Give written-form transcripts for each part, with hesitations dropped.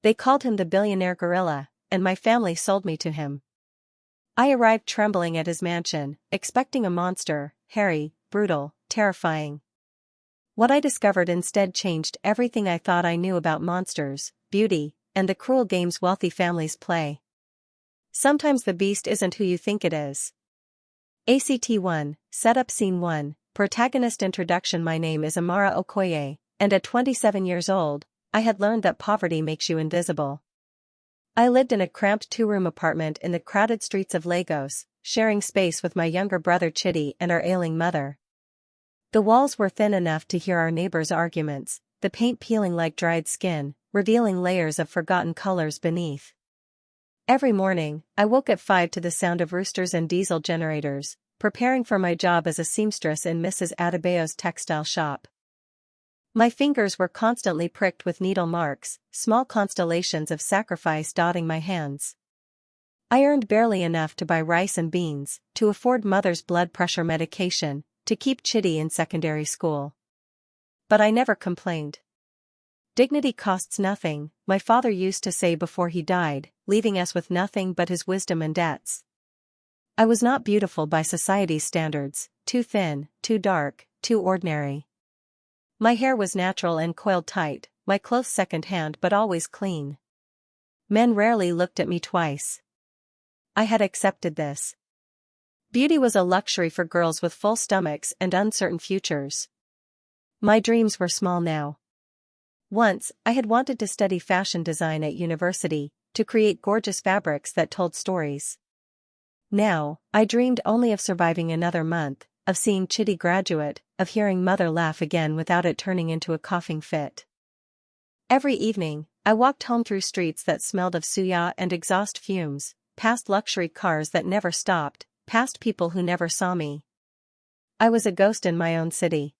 They called him the billionaire gorilla, and my family sold me to him. I arrived trembling at his mansion, expecting a monster, hairy, brutal, terrifying. What I discovered instead changed everything I thought I knew about monsters, beauty, and the cruel games wealthy families play. Sometimes the beast isn't who you think it is. Act 1, Setup Scene 1, Protagonist Introduction. My name is Amara Okoye, and at 27 years old, I had learned that poverty makes you invisible. I lived in a cramped two-room apartment in the crowded streets of Lagos, sharing space with my younger brother Chidi and our ailing mother. The walls were thin enough to hear our neighbors' arguments, the paint peeling like dried skin, revealing layers of forgotten colors beneath. Every morning, I woke at 5 to the sound of roosters and diesel generators, preparing for my job as a seamstress in Mrs. Adebayo's textile shop. My fingers were constantly pricked with needle marks, small constellations of sacrifice dotting my hands. I earned barely enough to buy rice and beans, to afford mother's blood pressure medication, to keep Chidi in secondary school. But I never complained. Dignity costs nothing, my father used to say before he died, leaving us with nothing but his wisdom and debts. I was not beautiful by society's standards, too thin, too dark, too ordinary. My hair was natural and coiled tight, my clothes second-hand but always clean. Men rarely looked at me twice. I had accepted this. Beauty was a luxury for girls with full stomachs and uncertain futures. My dreams were small now. Once, I had wanted to study fashion design at university, to create gorgeous fabrics that told stories. Now, I dreamed only of surviving another month, of seeing Chidi graduate, of hearing mother laugh again without it turning into a coughing fit. Every evening, I walked home through streets that smelled of suya and exhaust fumes, past luxury cars that never stopped, past people who never saw me. I was a ghost in my own city.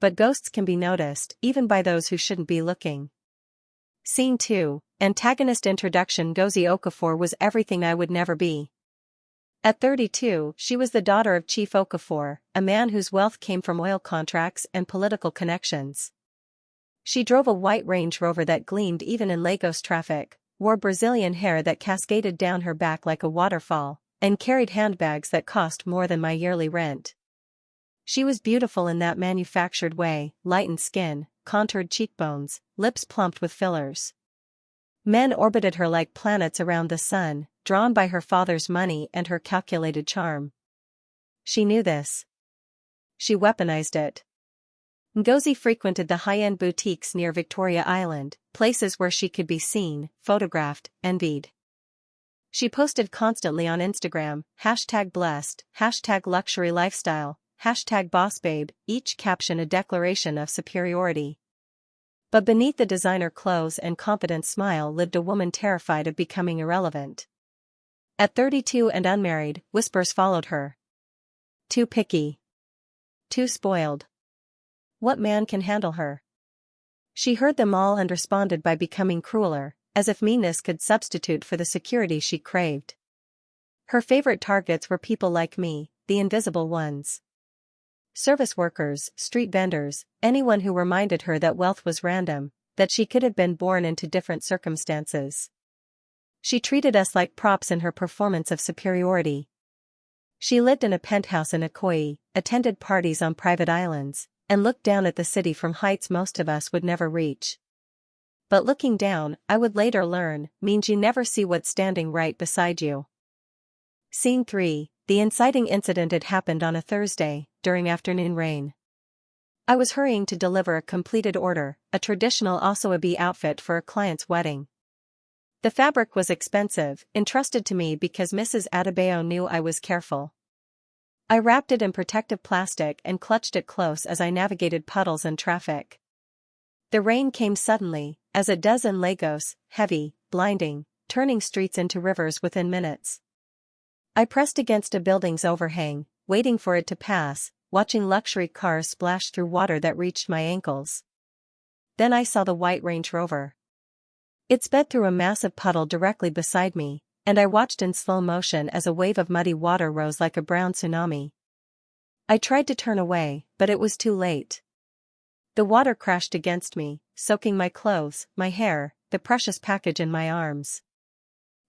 But ghosts can be noticed, even by those who shouldn't be looking. Scene 2, Antagonist Introduction. Ngozi Okafor was everything I would never be. At 32, she was the daughter of Chief Okafor, a man whose wealth came from oil contracts and political connections. She drove a white Range Rover that gleamed even in Lagos traffic, wore Brazilian hair that cascaded down her back like a waterfall, and carried handbags that cost more than my yearly rent. She was beautiful in that manufactured way, lightened skin, contoured cheekbones, lips plumped with fillers. Men orbited her like planets around the sun, drawn by her father's money and her calculated charm. She knew this. She weaponized it. Ngozi frequented the high-end boutiques near Victoria Island, places where she could be seen, photographed, envied. She posted constantly on Instagram, #blessed, #luxury lifestyle, #bossbabe, each caption a declaration of superiority. But beneath the designer clothes and confident smile lived a woman terrified of becoming irrelevant. At 32 and unmarried, whispers followed her. Too picky. Too spoiled. What man can handle her? She heard them all and responded by becoming crueler, as if meanness could substitute for the security she craved. Her favorite targets were people like me, the invisible ones. Service workers, street vendors, anyone who reminded her that wealth was random, that she could have been born into different circumstances. She treated us like props in her performance of superiority. She lived in a penthouse in Okoye, attended parties on private islands, and looked down at the city from heights most of us would never reach. But looking down, I would later learn, means you never see what's standing right beside you. Scene 3, the inciting incident. It happened on a Thursday, during afternoon rain. I was hurrying to deliver a completed order, a traditional Asoebi outfit for a client's wedding. The fabric was expensive, entrusted to me because Mrs. Adebayo knew I was careful. I wrapped it in protective plastic and clutched it close as I navigated puddles and traffic. The rain came suddenly, as it does in Lagos, heavy, blinding, turning streets into rivers within minutes. I pressed against a building's overhang, waiting for it to pass, watching luxury cars splash through water that reached my ankles. Then I saw the white Range Rover. It sped through a massive puddle directly beside me, and I watched in slow motion as a wave of muddy water rose like a brown tsunami. I tried to turn away, but it was too late. The water crashed against me, soaking my clothes, my hair, the the precious package in my arms.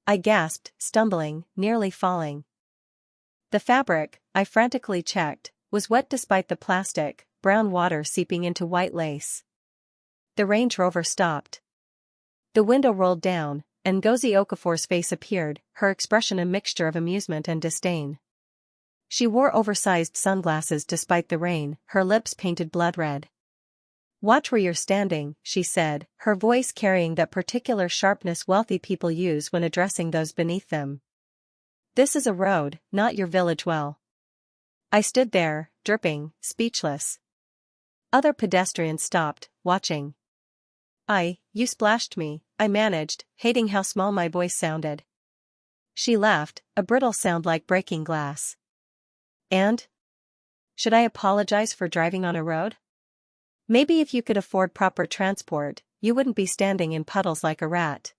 I gasped, stumbling, nearly falling. The fabric, I frantically checked, was wet despite the plastic, brown water seeping into white lace. The Range Rover stopped. The window rolled down, and Ngozi Okafor's face appeared, her expression a mixture of amusement and disdain. She wore oversized sunglasses despite the rain, her lips painted blood red. "Watch where you're standing," she said, her voice carrying that particular sharpness wealthy people use when addressing those beneath them. "This is a road, not your village well." I stood there, dripping, speechless. Other pedestrians stopped, watching. "You splashed me," I managed, hating how small my voice sounded. She laughed, a brittle sound like breaking glass. "And? Should I apologize for driving on a road? Maybe if you could afford proper transport, you wouldn't be standing in puddles like a rat."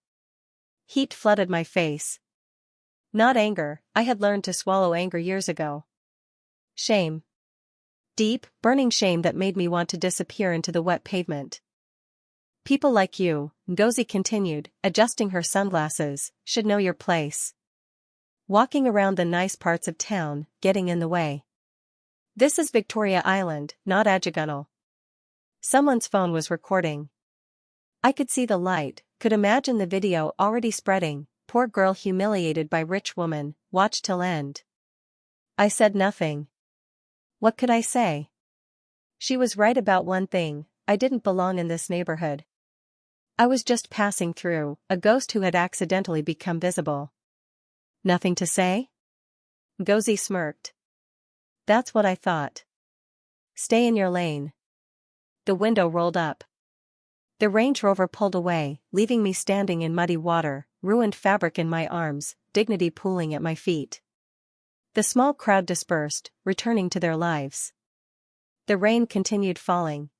Heat flooded my face. Not anger, I had learned to swallow anger years ago. Shame. Deep, burning shame that made me want to disappear into the wet pavement. "People like you," Ngozi continued, adjusting her sunglasses, "should know your place. Walking around the nice parts of town, getting in the way. This is Victoria Island, not Ajagunal." Someone's phone was recording. I could see the light, could imagine the video already spreading. Poor girl humiliated by rich woman, watch till end. I said nothing. What could I say? She was right about one thing, I didn't belong in this neighborhood. I was just passing through, a ghost who had accidentally become visible. Nothing to say? Ngozi smirked. That's what I thought. Stay in your lane. The window rolled up. The Range Rover pulled away, leaving me standing in muddy water, ruined fabric in my arms, dignity pooling at my feet. The small crowd dispersed, returning to their lives. The rain continued falling.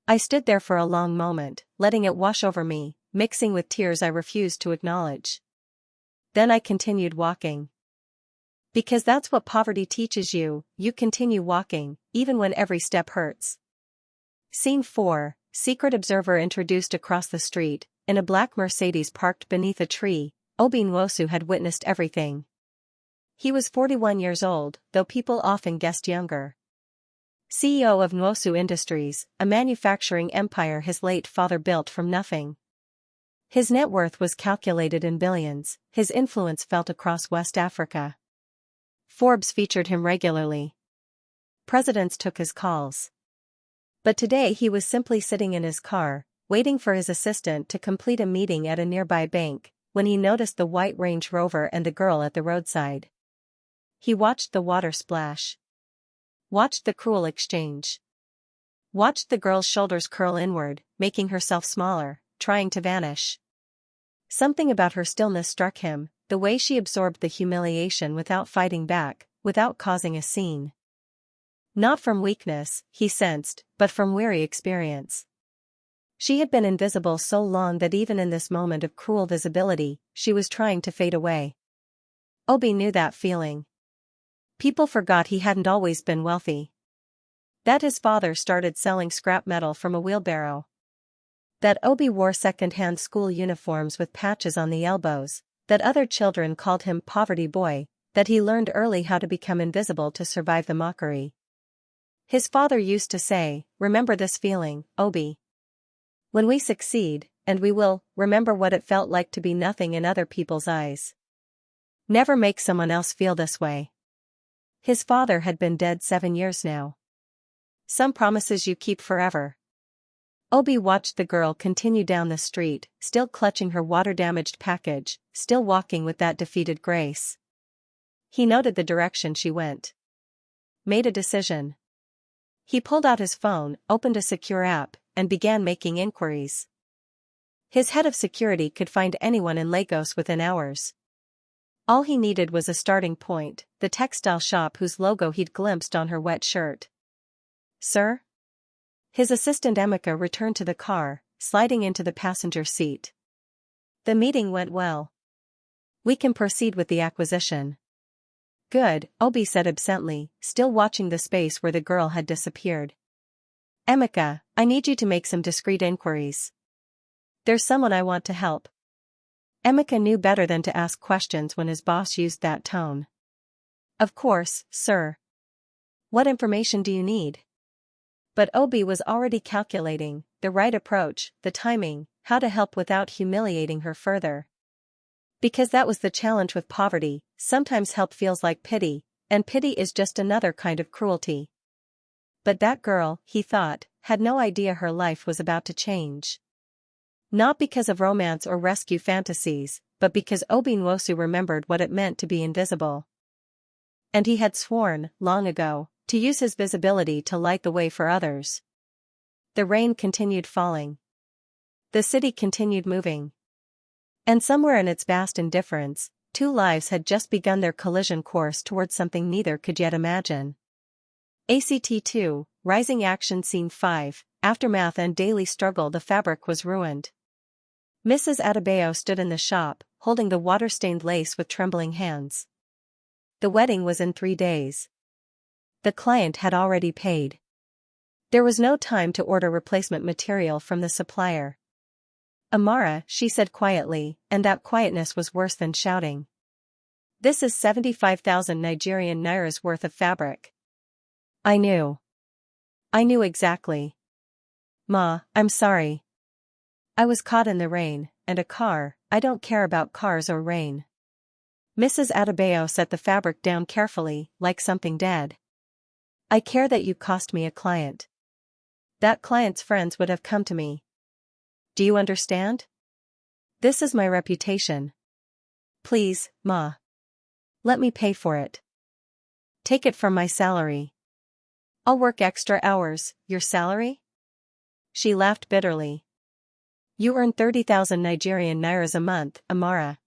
I stood there for a long moment, letting it wash over me, mixing with tears I refused to acknowledge. Then I continued walking. Because that's what poverty teaches you, you continue walking, even when every step hurts. Scene 4, secret observer introduced across the street, in a black Mercedes parked beneath a tree. Obi Nwosu had witnessed everything. He was 41 years old, though people often guessed younger. CEO of Nwosu Industries, a manufacturing empire his late father built from nothing. His net worth was calculated in billions, his influence felt across West Africa. Forbes featured him regularly. Presidents took his calls. But today he was simply sitting in his car, waiting for his assistant to complete a meeting at a nearby bank, when he noticed the white Range Rover and the girl at the roadside. He watched the water splash. Watched the cruel exchange. Watched the girl's shoulders curl inward, making herself smaller, trying to vanish. Something about her stillness struck him, the way she absorbed the humiliation without fighting back, without causing a scene. Not from weakness, he sensed, but from weary experience. She had been invisible so long that even in this moment of cruel visibility, she was trying to fade away. Obi knew that feeling. People forgot he hadn't always been wealthy. That his father started selling scrap metal from a wheelbarrow. That Obi wore second-hand school uniforms with patches on the elbows, that other children called him poverty boy, that he learned early how to become invisible to survive the mockery. His father used to say, "Remember this feeling, Obi. When we succeed, and we will, remember what it felt like to be nothing in other people's eyes. Never make someone else feel this way." His father had been dead 7 years now. Some promises you keep forever. Obi watched the girl continue down the street, still clutching her water-damaged package, still walking with that defeated grace. He noted the direction she went. Made a decision. He pulled out his phone, opened a secure app, and began making inquiries. His head of security could find anyone in Lagos within hours. All he needed was a starting point, the textile shop whose logo he'd glimpsed on her wet shirt. "Sir?" His assistant Emeka returned to the car, sliding into the passenger seat. "The meeting went well. We can proceed with the acquisition." "Good," Obi said absently, still watching the space where the girl had disappeared. "Emeka, I need you to make some discreet inquiries." There's someone I want to help. Emeka knew better than to ask questions when his boss used that tone. Of course, sir. What information do you need? But Obi was already calculating the right approach, the timing, how to help without humiliating her further. Because that was the challenge with poverty, sometimes help feels like pity, and pity is just another kind of cruelty. But that girl, he thought, had no idea her life was about to change. Not because of romance or rescue fantasies, but because Obi Nwosu remembered what it meant to be invisible. And he had sworn, long ago, to use his visibility to light the way for others. The rain continued falling. The city continued moving. And somewhere in its vast indifference, two lives had just begun their collision course towards something neither could yet imagine. ACT 2, Rising Action Scene 5, Aftermath and Daily Struggle. The fabric was ruined. Mrs. Adebayo stood in the shop, holding the water-stained lace with trembling hands. The wedding was in 3 days. The client had already paid. There was no time to order replacement material from the supplier. Amara, she said quietly, and that quietness was worse than shouting. This is 75,000 Nigerian nairas worth of fabric. I knew. I knew exactly. Ma, I'm sorry. I was caught in the rain, and a car, I don't care about cars or rain. Mrs. Adebayo set the fabric down carefully, like something dead. I care that you cost me a client. That client's friends would have come to me. Do you understand? This is my reputation. Please, Ma. Let me pay for it. Take it from my salary. I'll work extra hours. Your salary? She laughed bitterly. You earn 30,000 Nigerian nairas a month, Amara.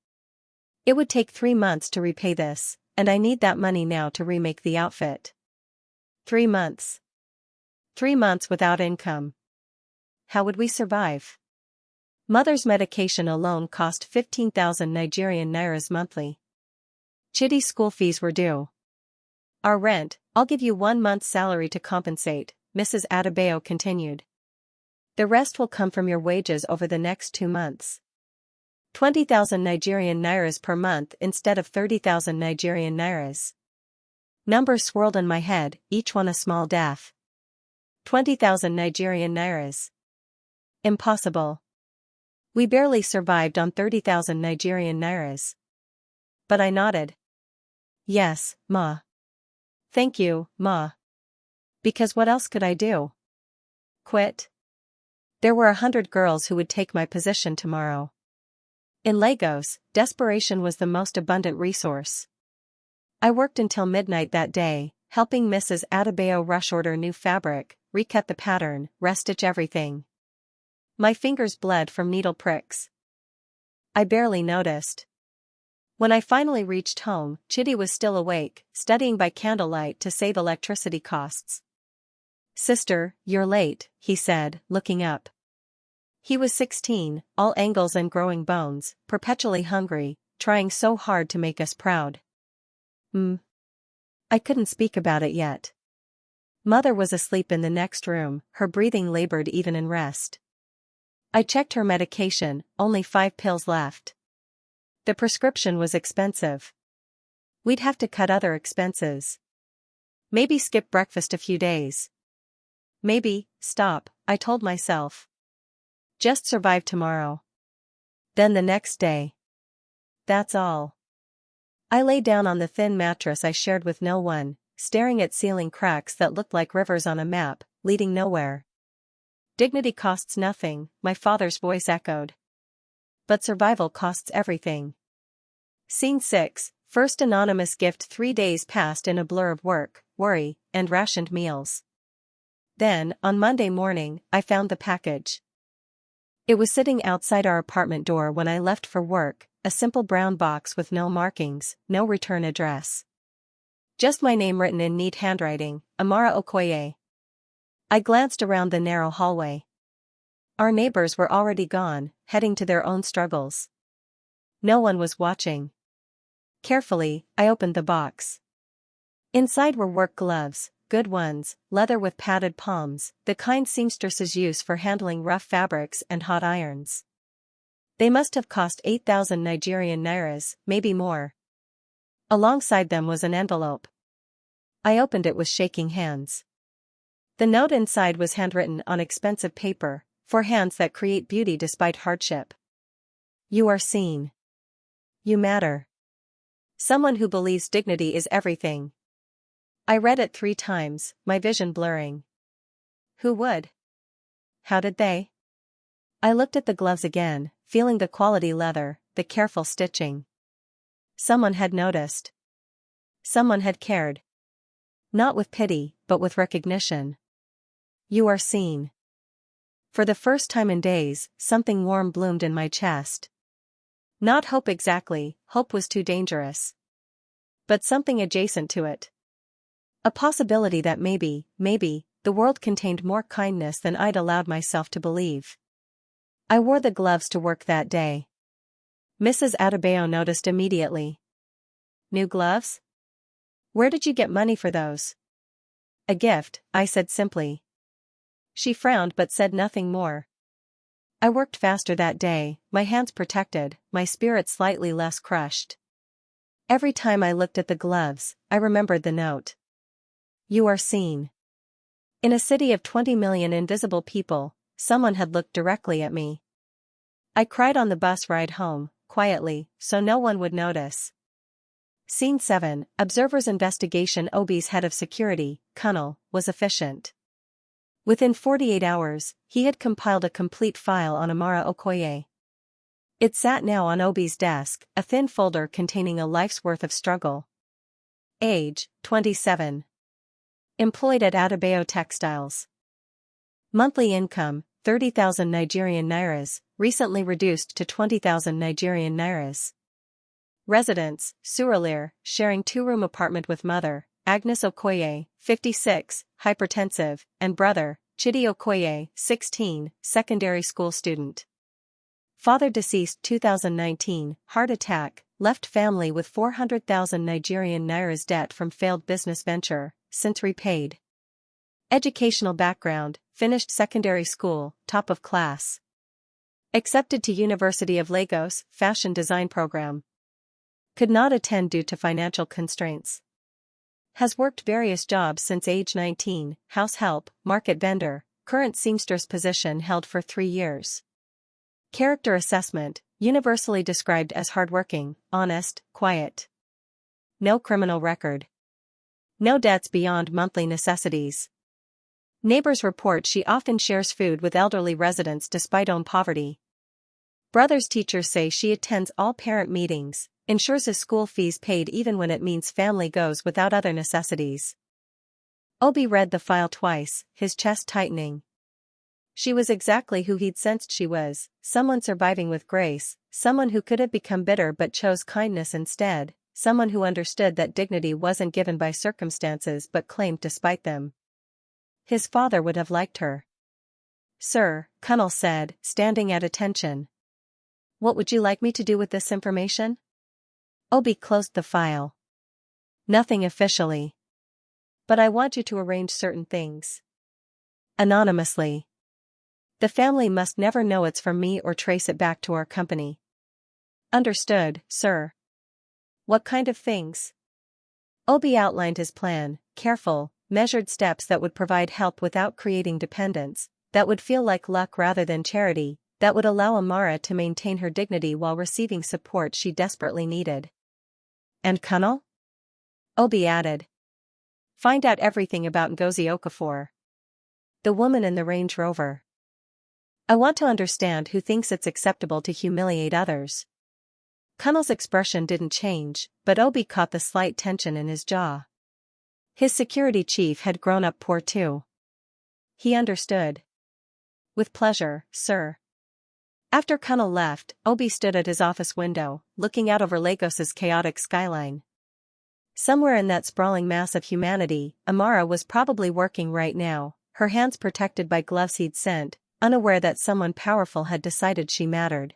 It would take 3 months to repay this, and I need that money now to remake the outfit. 3 months. 3 months without income. How would we survive? Mother's medication alone cost 15,000 Nigerian nairas monthly. Chidi's school fees were due. Our rent, I'll give you 1 month's salary to compensate, Mrs. Adebayo continued. The rest will come from your wages over the next 2 months. 20,000 Nigerian nairas per month instead of 30,000 Nigerian nairas. Numbers swirled in my head, each one a small death. 20,000 Nigerian nairas. Impossible. We barely survived on 30,000 Nigerian nairas. But I nodded. Yes, Ma. Thank you, Ma. Because what else could I do? Quit? There were 100 girls who would take my position tomorrow. In Lagos, desperation was the most abundant resource. I worked until midnight that day, helping Mrs. Adebayo rush order new fabric, recut the pattern, restitch everything. My fingers bled from needle pricks. I barely noticed. When I finally reached home, Chidi was still awake, studying by candlelight to save electricity costs. Sister, you're late, he said, looking up. He was 16, all angles and growing bones, perpetually hungry, trying so hard to make us proud. I couldn't speak about it yet. Mother was asleep in the next room, her breathing labored even in rest. I checked her medication, only 5 pills left. The prescription was expensive. We'd have to cut other expenses. Maybe skip breakfast a few days. Maybe, stop, I told myself. Just survive tomorrow. Then the next day. That's all. I lay down on the thin mattress I shared with no one, staring at ceiling cracks that looked like rivers on a map, leading nowhere. Dignity costs nothing, my father's voice echoed. But survival costs everything. Scene 6, First anonymous gift. 3 days passed in a blur of work, worry, and rationed meals. Then, on Monday morning, I found the package. It was sitting outside our apartment door when I left for work, a simple brown box with no markings, no return address. Just my name written in neat handwriting, Amara Okoye. I glanced around the narrow hallway. Our neighbors were already gone, heading to their own struggles. No one was watching. Carefully, I opened the box. Inside were work gloves, good ones, leather with padded palms, the kind seamstresses use for handling rough fabrics, and hot irons. They must have cost 8,000 Nigerian nairas, maybe more. Alongside them was an envelope. I opened it with shaking hands. The note inside was handwritten on expensive paper, for hands that create beauty despite hardship. You are seen. You matter. Someone who believes dignity is everything. I read it 3 times, my vision blurring. Who would? How did they? I looked at the gloves again, feeling the quality leather, the careful stitching. Someone had noticed. Someone had cared. Not with pity, but with recognition. You are seen. For the first time in days, something warm bloomed in my chest. Not hope exactly, hope was too dangerous. But something adjacent to it. A possibility that maybe, the world contained more kindness than I'd allowed myself to believe. I wore the gloves to work that day. Mrs. Adebayo noticed immediately. New gloves? Where did you get money for those? A gift, I said simply. She frowned but said nothing more. I worked faster that day, my hands protected, my spirit slightly less crushed. Every time I looked at the gloves, I remembered the note. You are seen. In a city of 20 million invisible people, someone had looked directly at me. I cried on the bus ride home, quietly, so no one would notice. Scene 7, Observer's investigation. Obi's head of security, Kunal, was efficient. Within 48 hours, he had compiled a complete file on Amara Okoye. It sat now on Obi's desk, a thin folder containing a life's worth of struggle. Age, 27. Employed at Adebayo Textiles. Monthly income, 30,000 Nigerian nairas, recently reduced to 20,000 Nigerian nairas. Residence, Surulere, sharing 2-room apartment with mother, Agnes Okoye, 56, hypertensive, and brother, Chidi Okoye, 16, secondary school student. Father deceased 2019, heart attack, left family with 400,000 Nigerian nairas debt from failed business venture, since repaid. Educational background, finished secondary school, top of class. Accepted to University of Lagos, fashion design program. Could not attend due to financial constraints. Has worked various jobs since age 19, house help, market vendor, current seamstress position held for 3 years. Character assessment, universally described as hardworking, honest, quiet. No criminal record. No debts beyond monthly necessities. Neighbors report she often shares food with elderly residents despite own poverty. Brother's teachers say she attends all parent meetings, ensures his school fees paid even when it means family goes without other necessities. Obi read the file twice, his chest tightening. She was exactly who he'd sensed she was, someone surviving with grace, someone who could have become bitter but chose kindness instead, someone who understood that dignity wasn't given by circumstances but claimed despite them. His father would have liked her. Sir, Kunal said, standing at attention. What would you like me to do with this information? Obi closed the file. Nothing officially. But I want you to arrange certain things. Anonymously. The family must never know it's from me or trace it back to our company. Understood, sir. What kind of things? Obi outlined his plan, careful, measured steps that would provide help without creating dependence, that would feel like luck rather than charity, that would allow Amara to maintain her dignity while receiving support she desperately needed. And Kunal? Obi added. Find out everything about Ngozi Okafor. The woman in the Range Rover. I want to understand who thinks it's acceptable to humiliate others. Kunal's expression didn't change, but Obi caught the slight tension in his jaw. His security chief had grown up poor too. He understood. With pleasure, sir. After Kunal left, Obi stood at his office window, looking out over Lagos's chaotic skyline. Somewhere in that sprawling mass of humanity, Amara was probably working right now, her hands protected by gloves he'd sent, unaware that someone powerful had decided she mattered.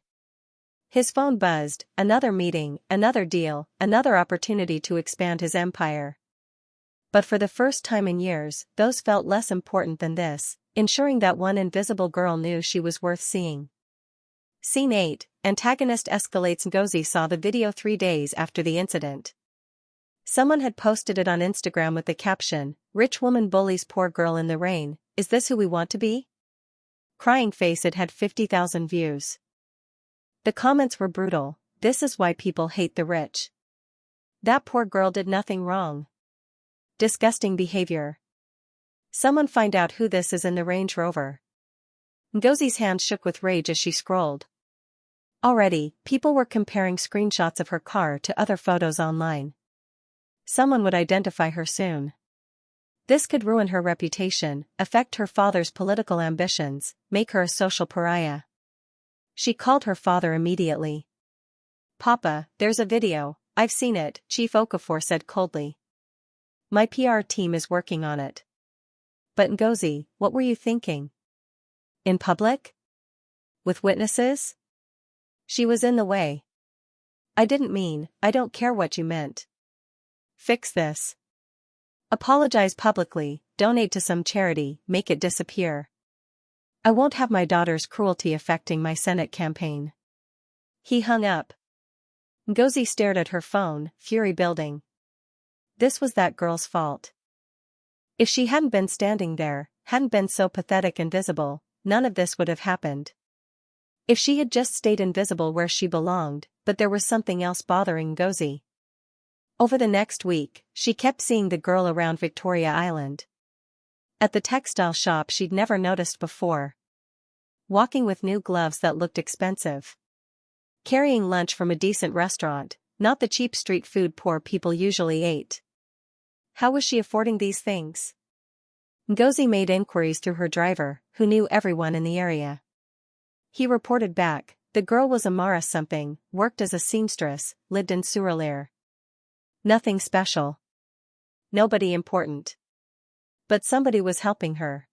His phone buzzed, another meeting, another deal, another opportunity to expand his empire. But for the first time in years, those felt less important than this, ensuring that one invisible girl knew she was worth seeing. Scene 8, antagonist escalates. Ngozi saw the video 3 days after the incident. Someone had posted it on Instagram with the caption, "Rich woman bullies poor girl in the rain, is this who we want to be?" Crying face. It had 50,000 views. The comments were brutal. "This is why people hate the rich. That poor girl did nothing wrong. Disgusting behavior. Someone find out who this is in the Range Rover." Ngozi's hand shook with rage as she scrolled. Already, people were comparing screenshots of her car to other photos online. Someone would identify her soon. This could ruin her reputation, affect her father's political ambitions, make her a social pariah. She called her father immediately. "Papa, there's a video, I've seen it," Chief Okafor said coldly. "My PR team is working on it." "But Ngozi, what were you thinking? In public? With witnesses?" "She was in the way." "I don't care what you meant. Fix this. Apologize publicly, donate to some charity, make it disappear. I won't have my daughter's cruelty affecting my Senate campaign." He hung up. Ngozi stared at her phone, fury building. This was that girl's fault. If she hadn't been standing there, hadn't been so pathetic and visible, none of this would have happened. If she had just stayed invisible where she belonged, but there was something else bothering Ngozi. Over the next week, she kept seeing the girl around Victoria Island. At the textile shop she'd never noticed before. Walking with new gloves that looked expensive. Carrying lunch from a decent restaurant, not the cheap street food poor people usually ate. How was she affording these things? Ngozi made inquiries through her driver, who knew everyone in the area. He reported back, the girl was Amara something, worked as a seamstress, lived in Surulere. Nothing special. Nobody important. But somebody was helping her.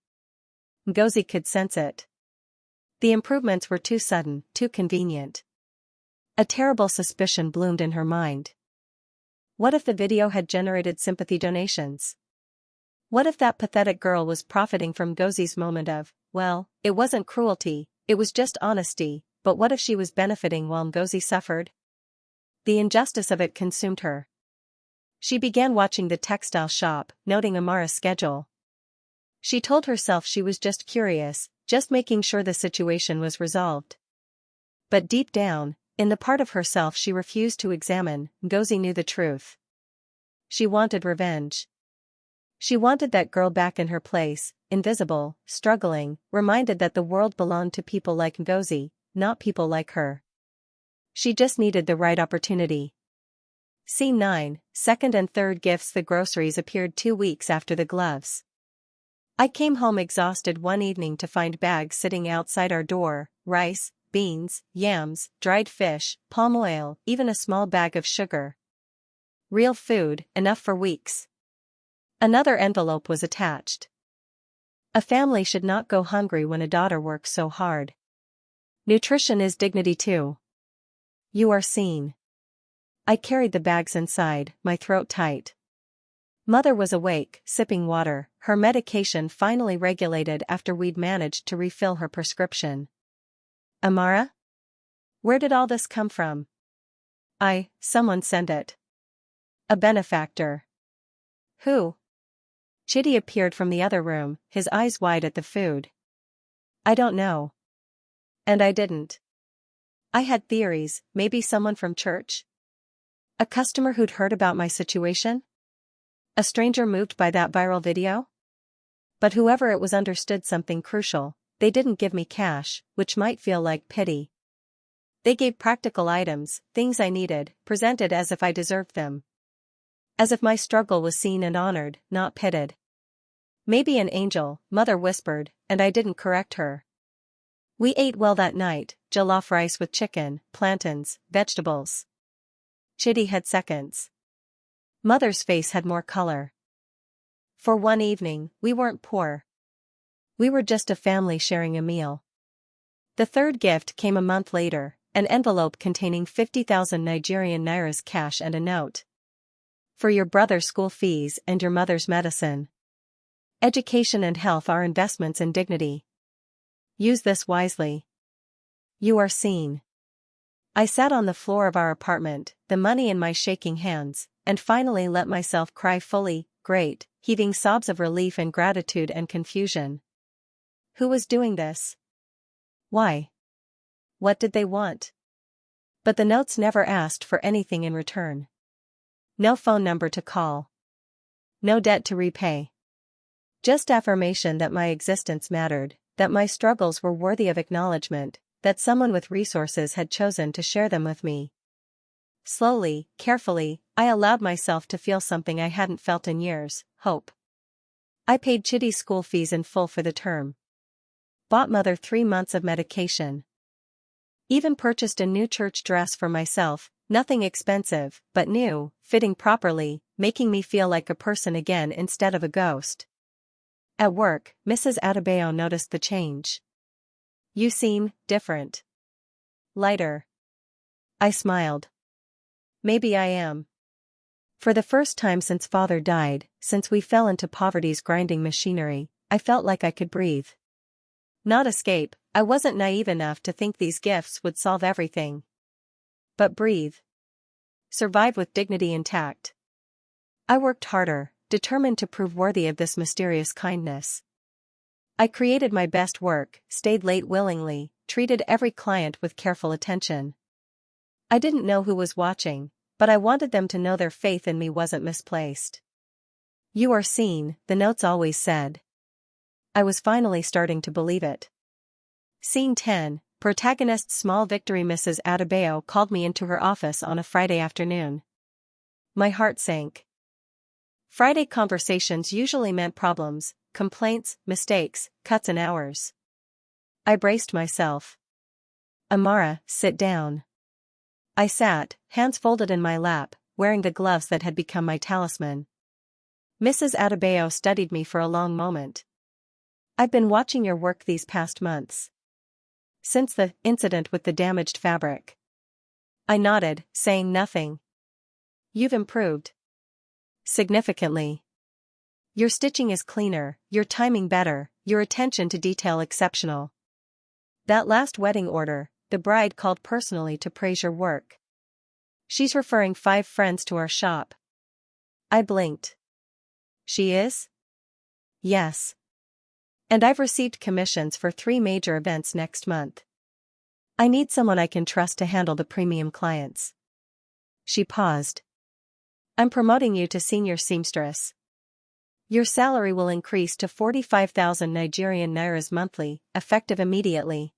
Ngozi could sense it. The improvements were too sudden, too convenient. A terrible suspicion bloomed in her mind. What if the video had generated sympathy donations? What if that pathetic girl was profiting from Ngozi's moment of, well, it wasn't cruelty, it was just honesty, but what if she was benefiting while Ngozi suffered? The injustice of it consumed her. She began watching the textile shop, noting Amara's schedule. She told herself she was just curious, just making sure the situation was resolved. But deep down, in the part of herself she refused to examine, Ngozi knew the truth. She wanted revenge. She wanted that girl back in her place, invisible, struggling, reminded that the world belonged to people like Ngozi, not people like her. She just needed the right opportunity. Scene 9, second and third gifts. The groceries appeared 2 weeks after the gloves. I came home exhausted one evening to find bags sitting outside our door, rice, beans, yams, dried fish, palm oil, even a small bag of sugar. Real food, enough for weeks. Another envelope was attached. A family should not go hungry when a daughter works so hard. Nutrition is dignity too. You are seen. I carried the bags inside, my throat tight. Mother was awake, sipping water, her medication finally regulated after we'd managed to refill her prescription. Amara? Where did all this come from? Someone sent it. A benefactor. Who? Chidi appeared from the other room, his eyes wide at the food. I don't know. And I didn't. I had theories, maybe someone from church? A customer who'd heard about my situation? A stranger moved by that viral video? But whoever it was understood something crucial. They didn't give me cash, which might feel like pity. They gave practical items, things I needed, presented as if I deserved them. As if my struggle was seen and honored, not pitted. Maybe an angel, Mother whispered, and I didn't correct her. We ate well that night, jollof rice with chicken, plantains, vegetables. Chidi had seconds. Mother's face had more color. For one evening, we weren't poor. We were just a family sharing a meal. The third gift came a month later, an envelope containing 50,000 Nigerian nairas cash and a note. For your brother's school fees and your mother's medicine. Education and health are investments in dignity. Use this wisely. You are seen. I sat on the floor of our apartment, the money in my shaking hands, and finally let myself cry fully, great, heaving sobs of relief and gratitude and confusion. Who was doing this? Why? What did they want? But the notes never asked for anything in return. No phone number to call. No debt to repay. Just affirmation that my existence mattered, that my struggles were worthy of acknowledgement, that someone with resources had chosen to share them with me. Slowly, carefully, I allowed myself to feel something I hadn't felt in years, hope. I paid Chitty's school fees in full for the term. Bought Mother 3 months of medication. Even purchased a new church dress for myself, nothing expensive, but new, fitting properly, making me feel like a person again instead of a ghost. At work, Mrs. Adebayo noticed the change. You seem different. Lighter. I smiled. Maybe I am. For the first time since father died, since we fell into poverty's grinding machinery, I felt like I could breathe. Not escape, I wasn't naive enough to think these gifts would solve everything. But breathe. Survive with dignity intact. I worked harder, determined to prove worthy of this mysterious kindness. I created my best work, stayed late willingly, treated every client with careful attention. I didn't know who was watching, but I wanted them to know their faith in me wasn't misplaced. You are seen, the notes always said. I was finally starting to believe it. Scene 10, protagonist's small victory. Mrs. Adebayo called me into her office on a Friday afternoon. My heart sank. Friday conversations usually meant problems, complaints, mistakes, cuts and hours. I braced myself. Amara, sit down. I sat, hands folded in my lap, wearing the gloves that had become my talisman. Mrs. Adebayo studied me for a long moment. I've been watching your work these past months. Since the incident with the damaged fabric. I nodded, saying nothing. You've improved. Significantly. Your stitching is cleaner, your timing better, your attention to detail exceptional. That last wedding order, the bride called personally to praise your work. She's referring 5 friends to our shop. I blinked. She is? Yes. And I've received commissions for 3 major events next month. I need someone I can trust to handle the premium clients. She paused. I'm promoting you to senior seamstress. Your salary will increase to 45,000 Nigerian nairas monthly, effective immediately.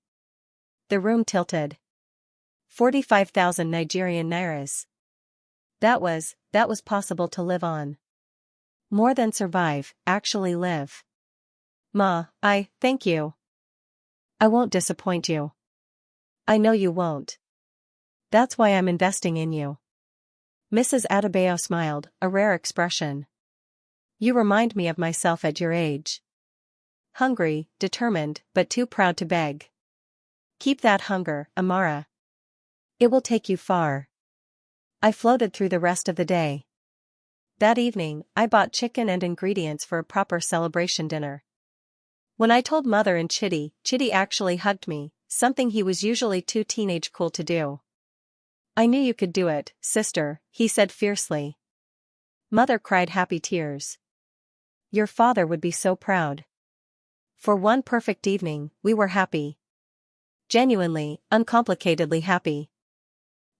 The room tilted. 45,000 Nigerian nairas. That was possible to live on. More than survive, actually live. Ma, thank you. I won't disappoint you. I know you won't. That's why I'm investing in you. Mrs. Adebayo smiled, a rare expression. You remind me of myself at your age. Hungry, determined, but too proud to beg. Keep that hunger, Amara. It will take you far. I floated through the rest of the day. That evening, I bought chicken and ingredients for a proper celebration dinner. When I told Mother and Chitty actually hugged me, something he was usually too teenage cool to do. I knew you could do it, sister, he said fiercely. Mother cried happy tears. Your father would be so proud. For one perfect evening, we were happy. Genuinely, uncomplicatedly happy.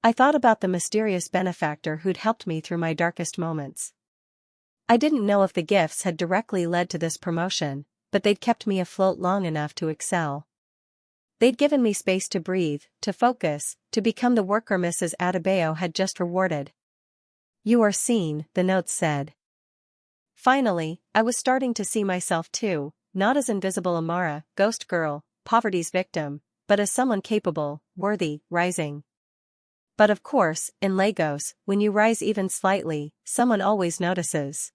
I thought about the mysterious benefactor who'd helped me through my darkest moments. I didn't know if the gifts had directly led to this promotion, but they'd kept me afloat long enough to excel. They'd given me space to breathe, to focus, to become the worker Mrs. Adebayo had just rewarded. You are seen, the notes said. Finally, I was starting to see myself too, not as invisible Amara, ghost girl, poverty's victim, but as someone capable, worthy, rising. But of course, in Lagos, when you rise even slightly, someone always notices.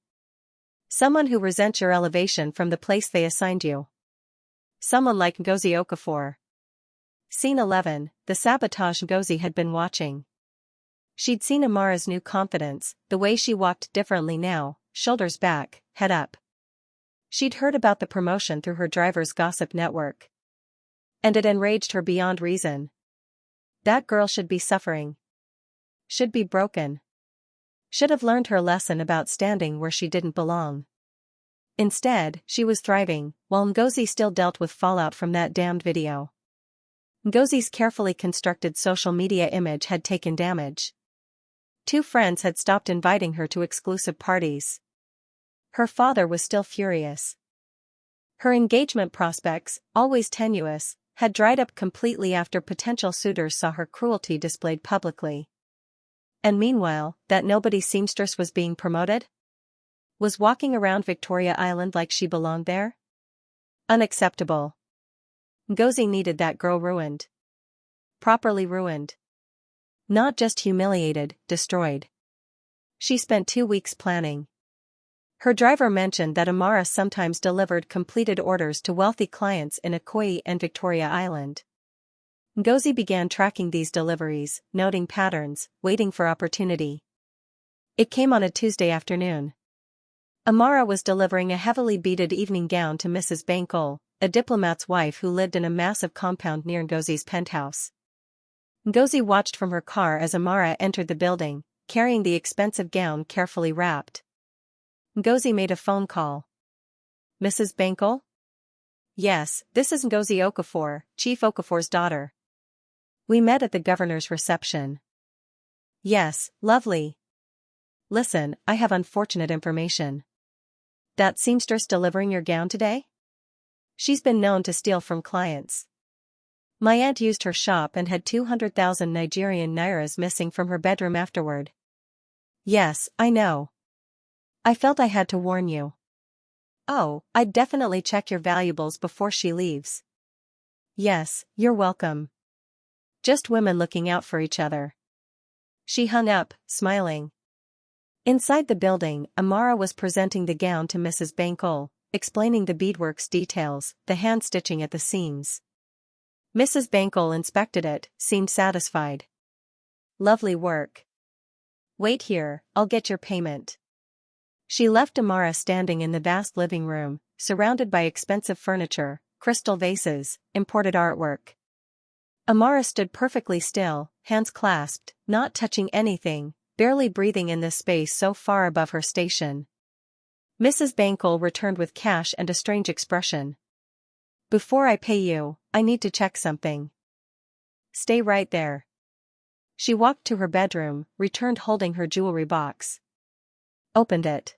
Someone who resents your elevation from the place they assigned you. Someone like Ngozi Okafor. Scene 11, the sabotage. Ngozi had been watching. She'd seen Amara's new confidence, the way she walked differently now, shoulders back, head up. She'd heard about the promotion through her driver's gossip network. And it enraged her beyond reason. That girl should be suffering. Should be broken. Should have learned her lesson about standing where she didn't belong. Instead, she was thriving, while Ngozi still dealt with fallout from that damned video. Ngozi's carefully constructed social media image had taken damage. 2 friends had stopped inviting her to exclusive parties. Her father was still furious. Her engagement prospects, always tenuous, had dried up completely after potential suitors saw her cruelty displayed publicly. And meanwhile, that nobody seamstress was being promoted? Was walking around Victoria Island like she belonged there? Unacceptable. Ngozi needed that girl ruined. Properly ruined. Not just humiliated, destroyed. She spent 2 weeks planning. Her driver mentioned that Amara sometimes delivered completed orders to wealthy clients in Okoye and Victoria Island. Ngozi began tracking these deliveries, noting patterns, waiting for opportunity. It came on a Tuesday afternoon. Amara was delivering a heavily beaded evening gown to Mrs. Bankole, a diplomat's wife who lived in a massive compound near Ngozi's penthouse. Ngozi watched from her car as Amara entered the building, carrying the expensive gown carefully wrapped. Ngozi made a phone call. Mrs. Bankole? Yes, this is Ngozi Okafor, Chief Okafor's daughter. We met at the governor's reception. Yes, lovely. Listen, I have unfortunate information. That seamstress delivering your gown today? She's been known to steal from clients. My aunt used her shop and had 200,000 Nigerian nairas missing from her bedroom afterward. Yes, I know. I felt I had to warn you. Oh, I'd definitely check your valuables before she leaves. Yes, you're welcome. Just women looking out for each other. She hung up, smiling. Inside the building, Amara was presenting the gown to Mrs. Bankole, explaining the beadwork's details, the hand-stitching at the seams. Mrs. Bankole inspected it, seemed satisfied. Lovely work. Wait here, I'll get your payment. She left Amara standing in the vast living room, surrounded by expensive furniture, crystal vases, imported artwork. Amara stood perfectly still, hands clasped, not touching anything, barely breathing in this space so far above her station. Mrs. Bankole returned with cash and a strange expression. Before I pay you, I need to check something. Stay right there. She walked to her bedroom, returned holding her jewelry box. Opened it.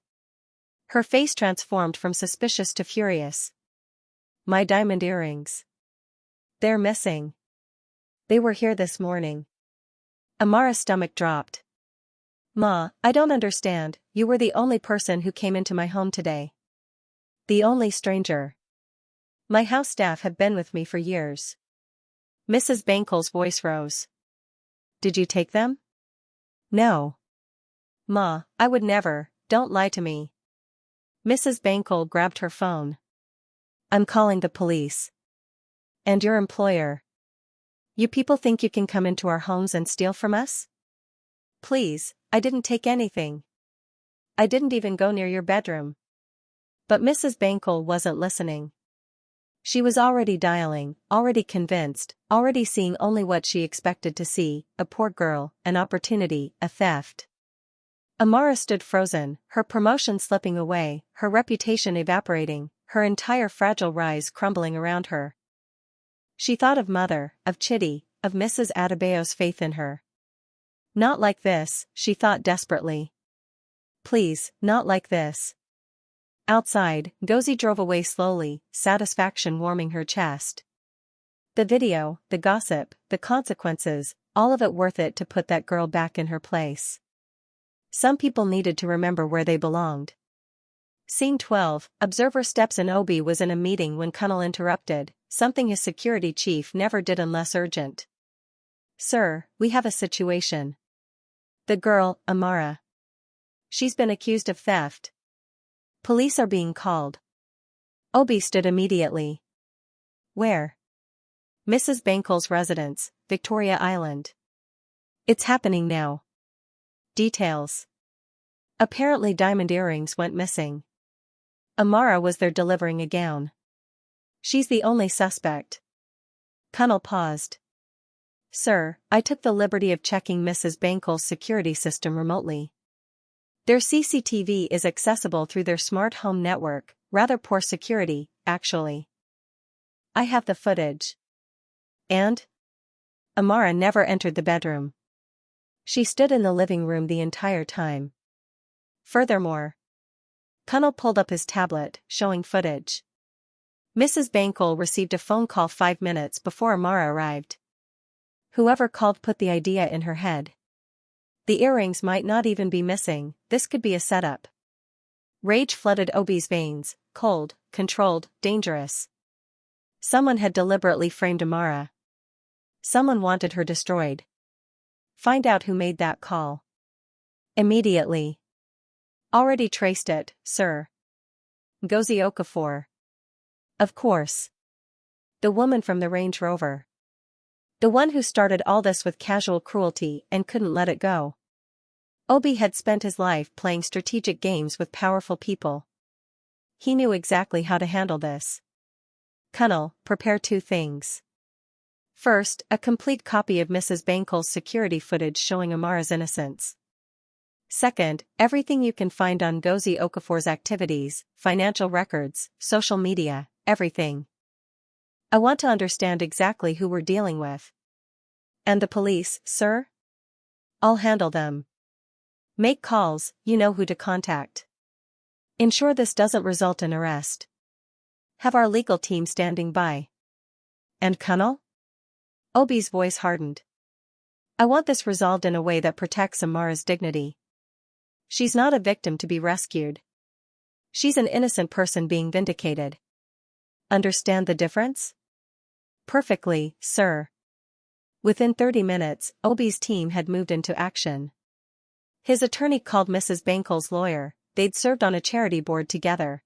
Her face transformed from suspicious to furious. My diamond earrings. They're missing. They were here this morning. Amara's stomach dropped. Ma, I don't understand, you were the only person who came into my home today. The only stranger. My house staff have been with me for years. Mrs. Bankole's voice rose. Did you take them? No. Ma, I would never, don't lie to me. Mrs. Bankole grabbed her phone. I'm calling the police. And your employer. You people think you can come into our homes and steal from us? Please, I didn't take anything. I didn't even go near your bedroom. But Mrs. Bankole wasn't listening. She was already dialing, already convinced, already seeing only what she expected to see, a poor girl, an opportunity, a theft. Amara stood frozen, her promotion slipping away, her reputation evaporating, her entire fragile rise crumbling around her. She thought of Mother, of Chitty, of Mrs. Adebayo's faith in her. Not like this, she thought desperately. Please, not like this. Outside, Ngozi drove away slowly, satisfaction warming her chest. The video, the gossip, the consequences, all of it worth it to put that girl back in her place. Some people needed to remember where they belonged. Scene 12, Observer steps in. Obi was in a meeting when Colonel interrupted, something his security chief never did unless urgent. Sir, we have a situation. The girl, Amara. She's been accused of theft. Police are being called. Obi stood immediately. Where? Mrs. Bankole's residence, Victoria Island. It's happening now. Details. Apparently diamond earrings went missing. Amara was there delivering a gown. She's the only suspect. Colonel paused. Sir, I took the liberty of checking Mrs. Bankel's security system remotely. Their CCTV is accessible through their smart home network, rather poor security, actually. I have the footage. And? Amara never entered the bedroom. She stood in the living room the entire time. Furthermore, Kunal pulled up his tablet, showing footage. Mrs. Bankel received a phone call 5 minutes before Amara arrived. Whoever called put the idea in her head. The earrings might not even be missing, this could be a setup. Rage flooded Obi's veins, cold, controlled, dangerous. Someone had deliberately framed Amara. Someone wanted her destroyed. Find out who made that call. Immediately. Already traced it, sir. Ngozi Okafor. Of course. The woman from the Range Rover. The one who started all this with casual cruelty and couldn't let it go. Obi had spent his life playing strategic games with powerful people. He knew exactly how to handle this. Kunal, prepare 2 things. First, a complete copy of Mrs. Bankel's security footage showing Amara's innocence. Second, everything you can find on Ngozi Okafor's activities, financial records, social media, everything. I want to understand exactly who we're dealing with. And the police, sir? I'll handle them. Make calls, you know who to contact. Ensure this doesn't result in arrest. Have our legal team standing by. And Kunal? Obi's voice hardened. I want this resolved in a way that protects Amara's dignity. She's not a victim to be rescued. She's an innocent person being vindicated. Understand the difference? Perfectly, sir. Within 30 minutes, Obi's team had moved into action. His attorney called Mrs. Bankel's lawyer, they'd served on a charity board together.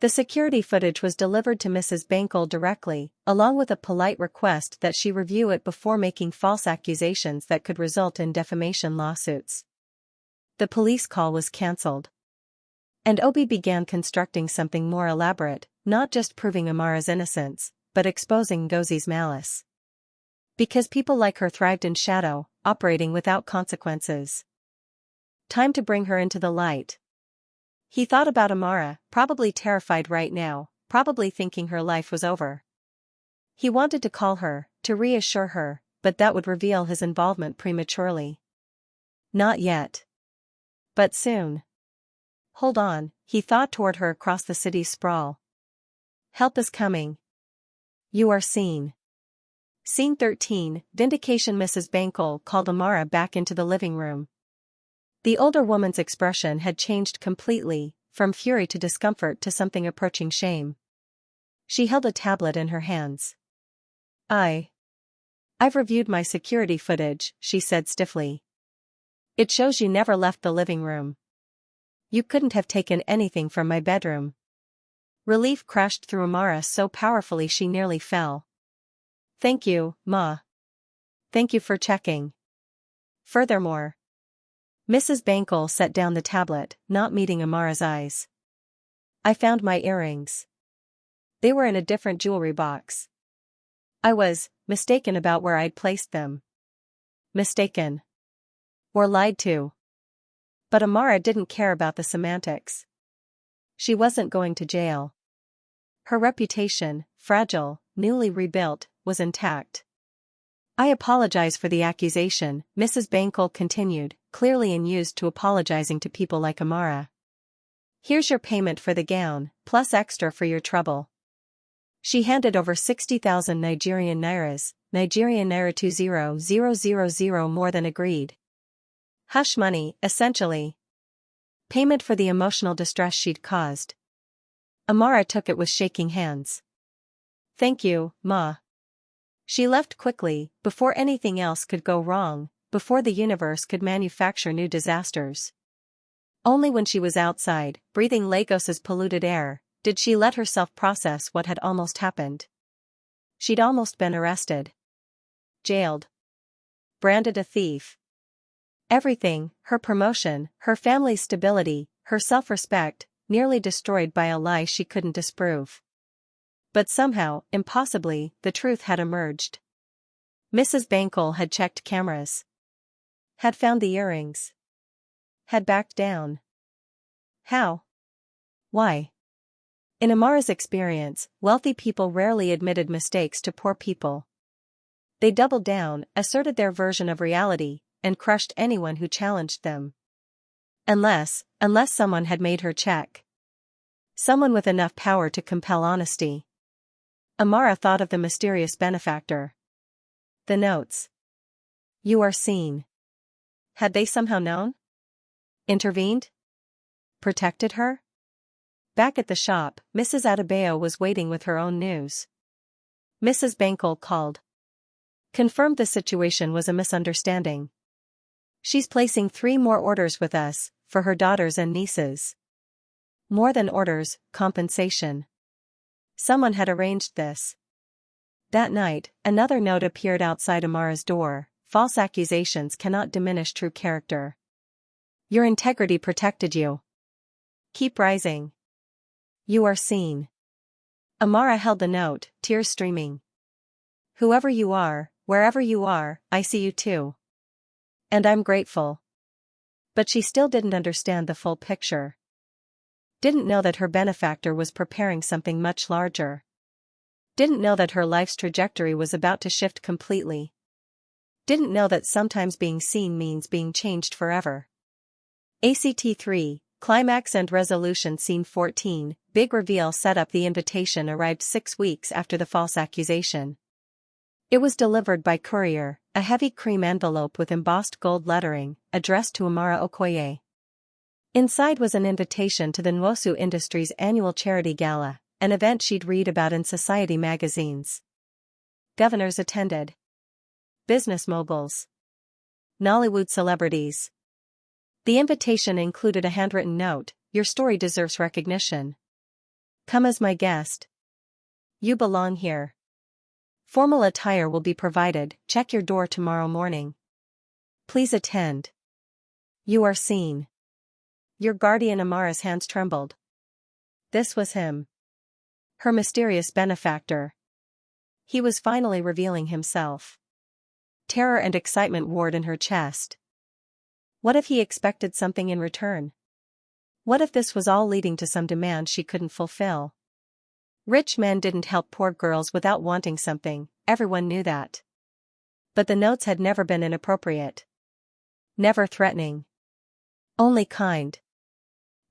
The security footage was delivered to Mrs. Bankel directly, along with a polite request that she review it before making false accusations that could result in defamation lawsuits. The police call was cancelled. And Obi began constructing something more elaborate, not just proving Amara's innocence, but exposing Ngozi's malice. Because people like her thrived in shadow, operating without consequences. Time to bring her into the light. He thought about Amara, probably terrified right now, probably thinking her life was over. He wanted to call her, to reassure her, but that would reveal his involvement prematurely. Not yet. But soon. Hold on, he thought toward her across the city's sprawl. Help is coming. You are seen. Scene 13, Vindication. Mrs. Bankel called Amara back into the living room. The older woman's expression had changed completely, from fury to discomfort to something approaching shame. She held a tablet in her hands. I've reviewed my security footage, she said stiffly. It shows you never left the living room. You couldn't have taken anything from my bedroom. Relief crashed through Amara so powerfully she nearly fell. Thank you, Ma. Thank you for checking. Furthermore. Mrs. Bankel set down the tablet, not meeting Amara's eyes. I found my earrings. They were in a different jewelry box. I was mistaken about where I'd placed them. Mistaken. Or lied to. But Amara didn't care about the semantics. She wasn't going to jail. Her reputation, fragile, newly rebuilt, was intact. I apologize for the accusation, Mrs. Bankel continued, clearly unused to apologizing to people like Amara. Here's your payment for the gown, plus extra for your trouble. She handed over 60,000 Nigerian nairas, Nigerian naira 20,000 more than agreed. Hush money, essentially. Payment for the emotional distress she'd caused. Amara took it with shaking hands. Thank you, Ma. She left quickly, before anything else could go wrong, before the universe could manufacture new disasters. Only when she was outside, breathing Lagos's polluted air, did she let herself process what had almost happened. She'd almost been arrested. Jailed. Branded a thief. Everything, her promotion, her family's stability, her self-respect, nearly destroyed by a lie she couldn't disprove. But somehow, impossibly, the truth had emerged. Mrs. Bankel had checked cameras. Had found the earrings. Had backed down. How? Why? In Amara's experience, wealthy people rarely admitted mistakes to poor people. They doubled down, asserted their version of reality, and crushed anyone who challenged them. Unless someone had made her check. Someone with enough power to compel honesty. Amara thought of the mysterious benefactor. The notes. You are seen. Had they somehow known? Intervened? Protected her? Back at the shop, Mrs. Adebayo was waiting with her own news. Mrs. Bankel called. Confirmed the situation was a misunderstanding. She's placing 3 more orders with us, for her daughters and nieces. More than orders, compensation. Someone had arranged this. That night, another note appeared outside Amara's door. False accusations cannot diminish true character. Your integrity protected you. Keep rising. You are seen. Amara held the note, tears streaming. Whoever you are, wherever you are, I see you too. And I'm grateful. But she still didn't understand the full picture. Didn't know that her benefactor was preparing something much larger. Didn't know that her life's trajectory was about to shift completely. Didn't know that sometimes being seen means being changed forever. ACT 3, Climax and Resolution Scene 14, Big Reveal. Set up. The invitation arrived 6 weeks after the false accusation. It was delivered by courier, a heavy cream envelope with embossed gold lettering, addressed to Amara Okoye. Inside was an invitation to the Nwosu Industries' annual charity gala, an event she'd read about in society magazines. Governors attended. Business moguls. Nollywood celebrities. The invitation included a handwritten note, your story deserves recognition. Come as my guest. You belong here. Formal attire will be provided, check your door tomorrow morning. Please attend. You are seen. Your guardian. Amara's hands trembled. This was him. Her mysterious benefactor. He was finally revealing himself. Terror and excitement warred in her chest. What if he expected something in return? What if this was all leading to some demand she couldn't fulfill? Rich men didn't help poor girls without wanting something, everyone knew that. But the notes had never been inappropriate. Never threatening. Only kind.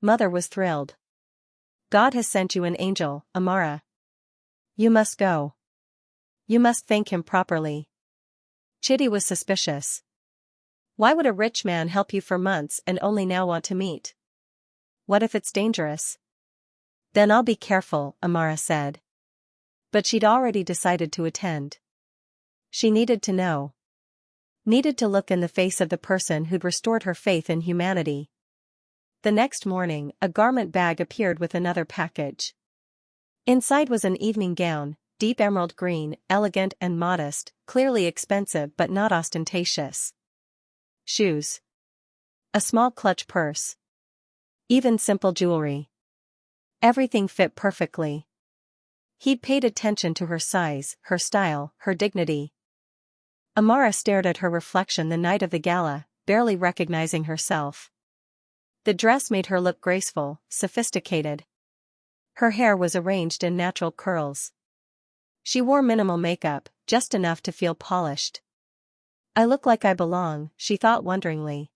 Mother was thrilled. God has sent you an angel, Amara. You must go. You must thank him properly. Chitty was suspicious. Why would a rich man help you for months and only now want to meet? What if it's dangerous? Then I'll be careful, Amara said. But she'd already decided to attend. She needed to know. Needed to look in the face of the person who'd restored her faith in humanity. The next morning, a garment bag appeared with another package. Inside was an evening gown, deep emerald green, elegant and modest, clearly expensive but not ostentatious. Shoes. A small clutch purse. Even simple jewelry. Everything fit perfectly. He'd paid attention to her size, her style, her dignity. Amara stared at her reflection the night of the gala, barely recognizing herself. The dress made her look graceful, sophisticated. Her hair was arranged in natural curls. She wore minimal makeup, just enough to feel polished. I look like I belong, she thought wonderingly.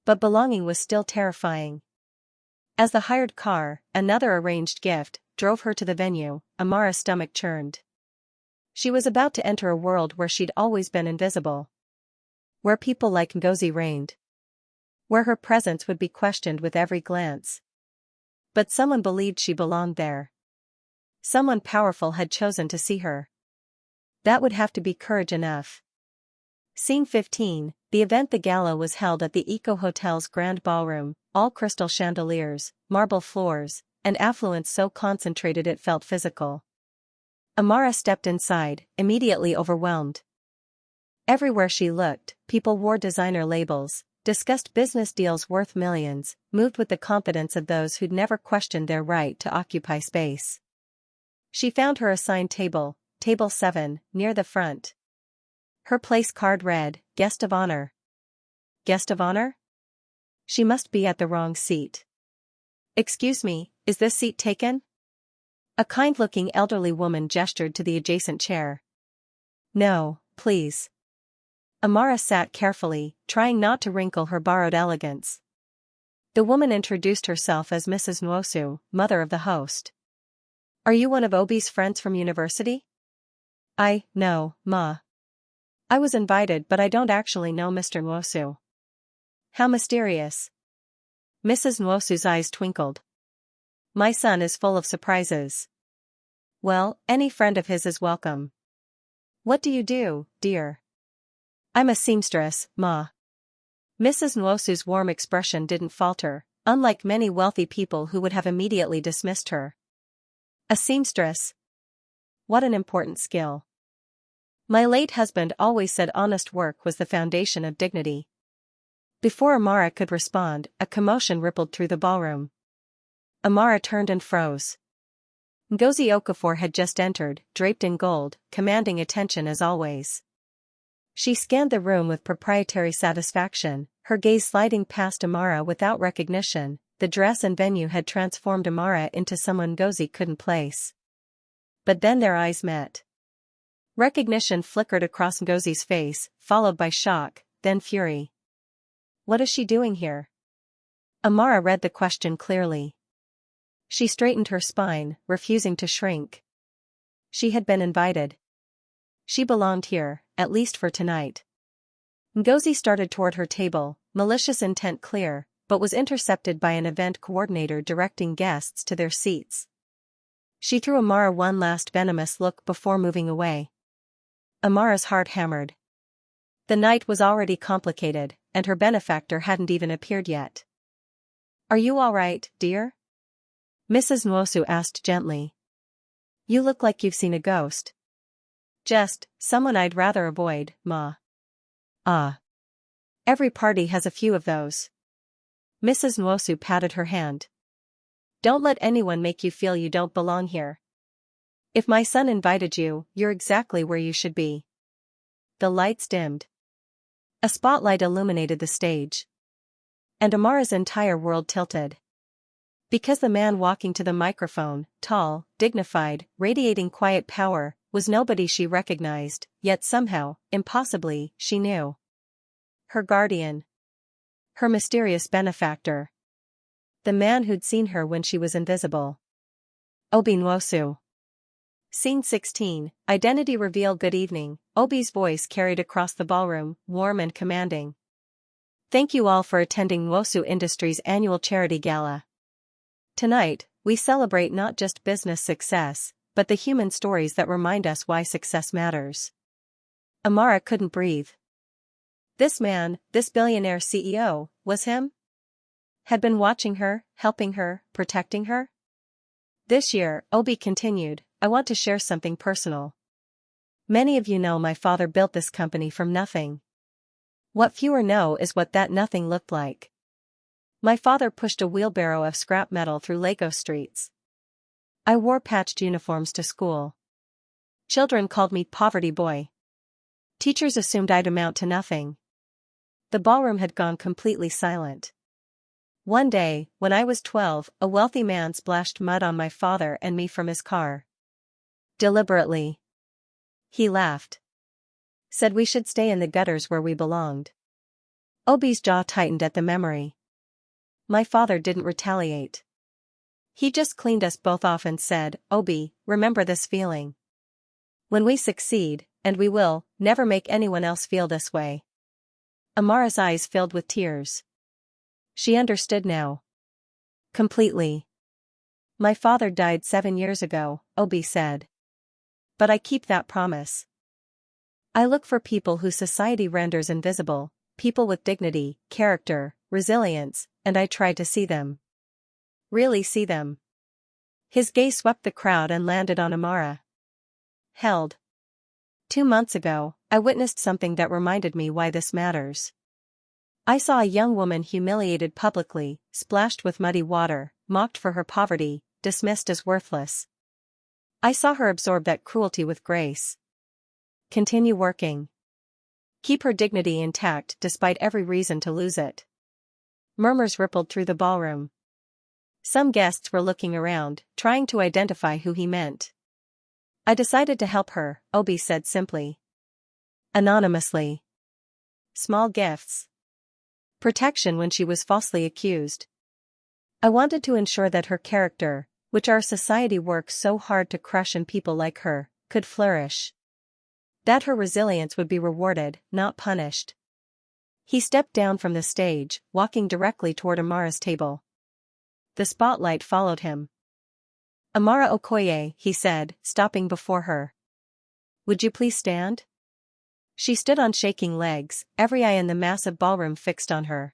But belonging was still terrifying. As the hired car, another arranged gift, drove her to the venue, Amara's stomach churned. She was about to enter a world where she'd always been invisible. Where people like Ngozi reigned. Where her presence would be questioned with every glance. But someone believed she belonged there. Someone powerful had chosen to see her. That would have to be courage enough. Scene 15, the event. The gala was held at the Eco Hotel's grand ballroom, all crystal chandeliers, marble floors, and affluence so concentrated it felt physical. Amara stepped inside, immediately overwhelmed. Everywhere she looked, people wore designer labels, discussed business deals worth millions, moved with the confidence of those who'd never questioned their right to occupy space. She found her assigned table, table 7, near the front. Her place card read, Guest of Honor. Guest of Honor? She must be at the wrong seat. Excuse me, is this seat taken? A kind-looking elderly woman gestured to the adjacent chair. No, please. Amara sat carefully, trying not to wrinkle her borrowed elegance. The woman introduced herself as Mrs. Nwosu, mother of the host. Are you one of Obi's friends from university? No, Ma. I was invited but I don't actually know Mr. Nwosu. How mysterious. Mrs. Nwosu's eyes twinkled. My son is full of surprises. Well, any friend of his is welcome. What do you do, dear? I'm a seamstress, Ma. Mrs. Nwosu's warm expression didn't falter, unlike many wealthy people who would have immediately dismissed her. A seamstress? What an important skill. My late husband always said honest work was the foundation of dignity. Before Amara could respond, a commotion rippled through the ballroom. Amara turned and froze. Ngozi Okafor had just entered, draped in gold, commanding attention as always. She scanned the room with proprietary satisfaction, her gaze sliding past Amara without recognition. The dress and venue had transformed Amara into someone Ngozi couldn't place. But then their eyes met. Recognition flickered across Ngozi's face, followed by shock, then fury. What is she doing here? Amara read the question clearly. She straightened her spine, refusing to shrink. She had been invited. She belonged here, at least for tonight. Ngozi started toward her table, malicious intent clear, but was intercepted by an event coordinator directing guests to their seats. She threw Amara one last venomous look before moving away. Amara's heart hammered. The night was already complicated, and her benefactor hadn't even appeared yet. Are you all right, dear? Mrs. Nwosu asked gently. You look like you've seen a ghost. Just, someone I'd rather avoid, Ma. Ah. Every party has a few of those. Mrs. Nwosu patted her hand. Don't let anyone make you feel you don't belong here. If my son invited you, you're exactly where you should be. The lights dimmed. A spotlight illuminated the stage. And Amara's entire world tilted. Because the man walking to the microphone, tall, dignified, radiating quiet power, was nobody she recognized, yet somehow, impossibly, she knew. Her guardian. Her mysterious benefactor. The man who'd seen her when she was invisible. Obi Nwosu. Scene 16, Identity Reveal. Good evening, Obi's voice carried across the ballroom, warm and commanding. Thank you all for attending Nwosu Industries' annual charity gala. Tonight, we celebrate not just business success, but the human stories that remind us why success matters. Amara couldn't breathe. This man, this billionaire CEO, was him? Had been watching her, helping her, protecting her? This year, Obi continued, I want to share something personal. Many of you know my father built this company from nothing. What fewer know is what that nothing looked like. My father pushed a wheelbarrow of scrap metal through Lagos streets. I wore patched uniforms to school. Children called me poverty boy. Teachers assumed I'd amount to nothing. The ballroom had gone completely silent. One day, when I was 12, a wealthy man splashed mud on my father and me from his car. Deliberately. He laughed. Said we should stay in the gutters where we belonged. Obi's jaw tightened at the memory. My father didn't retaliate. He just cleaned us both off and said, Obi, remember this feeling. When we succeed, and we will, never make anyone else feel this way. Amara's eyes filled with tears. She understood now. Completely. My father died 7 years ago, Obi said. But I keep that promise. I look for people who society renders invisible, people with dignity, character, resilience, and I try to see them. Really see them. His gaze swept the crowd and landed on Amara. Held. 2 months ago, I witnessed something that reminded me why this matters. I saw a young woman humiliated publicly, splashed with muddy water, mocked for her poverty, dismissed as worthless. I saw her absorb that cruelty with grace. Continue working. Keep her dignity intact despite every reason to lose it. Murmurs rippled through the ballroom. Some guests were looking around, trying to identify who he meant. I decided to help her, Obi said simply. Anonymously. Small gifts. Protection when she was falsely accused. I wanted to ensure that her character, which our society works so hard to crush in people like her, could flourish. That her resilience would be rewarded, not punished. He stepped down from the stage, walking directly toward Amara's table. The spotlight followed him. Amara Okoye, he said, stopping before her. Would you please stand? She stood on shaking legs, every eye in the massive ballroom fixed on her.